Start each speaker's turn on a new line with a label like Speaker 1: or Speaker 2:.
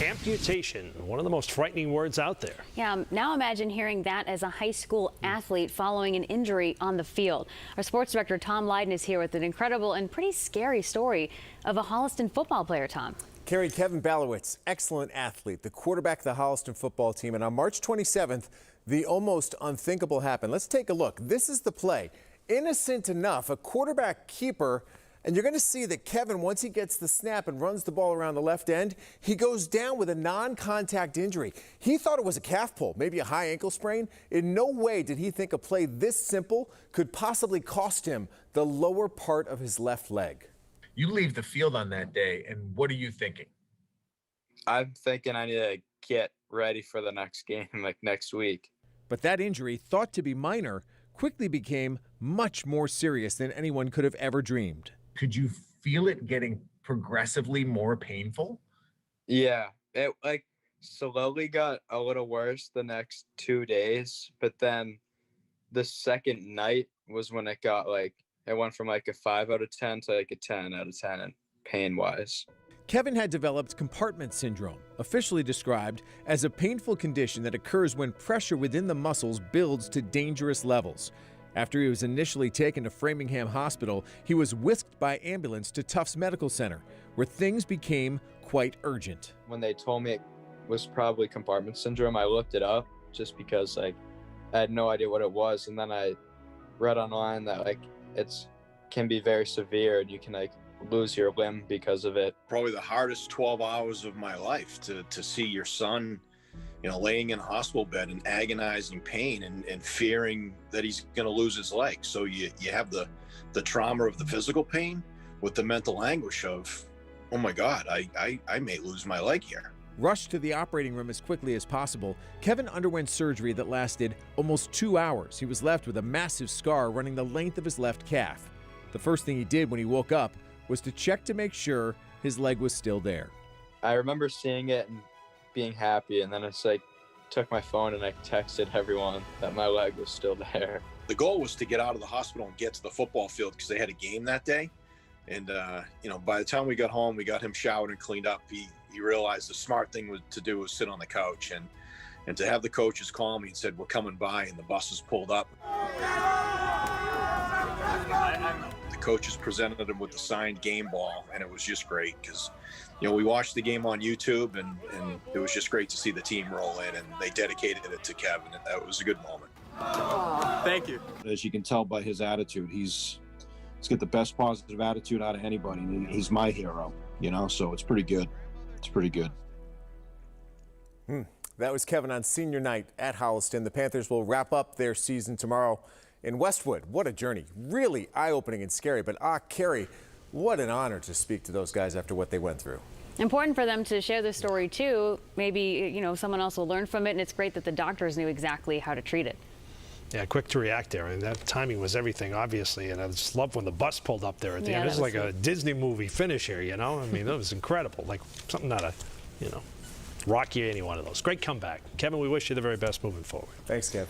Speaker 1: Amputation, one of the most frightening words out there.
Speaker 2: Yeah, now imagine hearing that as a high school athlete following an injury on the field. Our sports director, Tom Leyden, is here with an incredible and pretty scary story of a Holliston football player, Tom.
Speaker 3: Carrie, Kevin Balewicz, excellent athlete, the quarterback of the Holliston football team. And on March 27th, the almost unthinkable happened. Let's take a look. This is the play. Innocent enough, a quarterback keeper. And you're going to see that Kevin, once he gets the snap and runs the ball around the left end, he goes down with a non-contact injury. He thought it was a calf pull, maybe a high ankle sprain. In no way did he think a play this simple could possibly cost him the lower part of his left leg.
Speaker 4: You leave the field on that day, and what are you thinking?
Speaker 5: I'm thinking I need to get ready for the next game, like next week.
Speaker 3: But that injury, thought to be minor, quickly became much more serious than anyone could have ever dreamed.
Speaker 4: Could you feel it getting progressively more painful?
Speaker 5: Yeah, it like slowly got a little worse the next 2 days, but then the second night was when it got it went from like a 5 out of 10 to like a 10 out of 10 and pain-wise.
Speaker 3: Kevin had developed compartment syndrome, officially described as a painful condition that occurs when pressure within the muscles builds to dangerous levels. After he was initially taken to Framingham Hospital, he was whisked by ambulance to Tufts Medical Center, where things became quite urgent.
Speaker 5: When they told me it was probably compartment syndrome, I looked it up just because I had no idea what it was. And then I read online that it can be very severe and you can lose your limb because of it.
Speaker 6: Probably the hardest 12 hours of my life to see your son, laying in a hospital bed in agonizing pain and fearing that he's going to lose his leg. So you have the trauma of the physical pain with the mental anguish of, oh my God, I may lose my leg here.
Speaker 3: Rushed to the operating room as quickly as possible, Kevin underwent surgery that lasted almost 2 hours. He was left with a massive scar running the length of his left calf. The first thing he did when he woke up was to check to make sure his leg was still there.
Speaker 5: I remember seeing it and being happy, and then it's took my phone and I texted everyone that my leg was still there.
Speaker 6: The goal was to get out of the hospital and get to the football field because they had a game that day. And by the time we got home, we got him showered and cleaned up. He realized the smart thing to do was sit on the couch, and to have the coaches call me and said, "We're coming by," and the buses pulled up. The coaches presented him with the signed game ball, and it was just great because we watched the game on YouTube, and it was just great to see the team roll in, and they dedicated it to Kevin, and that was a good moment.
Speaker 5: Thank you.
Speaker 7: As you can tell by his attitude, he's got the best positive attitude out of anybody. He's my hero, so it's pretty good. It's pretty good.
Speaker 3: That was Kevin on senior night at Holliston. The Panthers will wrap up their season tomorrow in Westwood. What a journey. Really eye-opening and scary. But Carrie, what an honor to speak to those guys after what they went through.
Speaker 2: Important for them to share this story, too. Maybe, someone else will learn from it, and it's great that the doctors knew exactly how to treat it.
Speaker 1: Yeah, quick to react there. And that timing was everything, obviously. And I just love when the bus pulled up there at the end. It was like a Disney movie finish here, I mean, that was incredible. Like something out of, Rocky, any one of those. Great comeback. Kevin, we wish you the very best moving forward.
Speaker 3: Thanks, Kev.